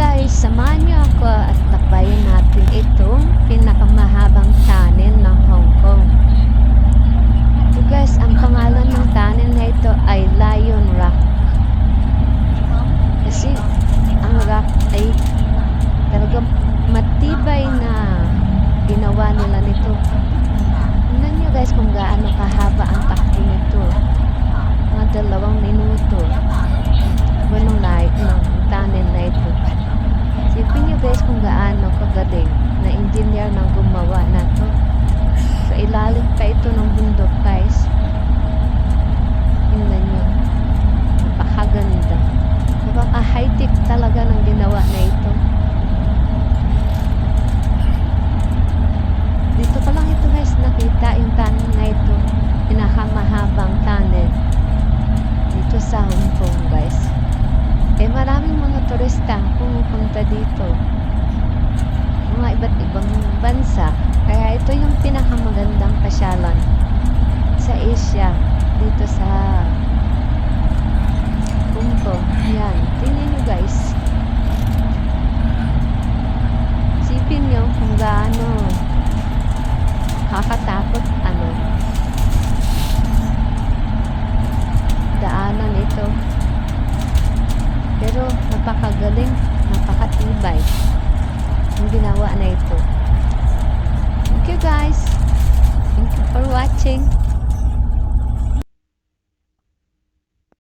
guys, samahan niyo ako at lakbayin natin itong pinakamahabang tunnel ng Hong Kong. So guys, ang pangalan ng tunnel na ito ay Lion Rock. Kasi ang rock ay talagang matibay na ginawa nila nito. Tingnan niyo guys kung gaano kahaba ang takbo nito. Mga 2 minuto. Ganong light ng tunnel na ito. Sipin nyo guys kung gaano kagaling na engineer ng gumawa na to. Sa ilalim pa ito ng bundok guys. Tingnan nyo. Napakaganda. Napaka-high-tech talaga ng ginawa na ito. Dito pa lang ito guys nakita yung tunnel na ito. Pinakamahabang tunnel dito sa Hong Kong guys. Maraming mga turista pumupunta dito, mga iba't ibang bansa, kaya ito yung pinakamagandang pasyalan sa Asia, dito sa Hong Kong. Yan, tingnan nyo guys, sipin nyo kung gaano kakata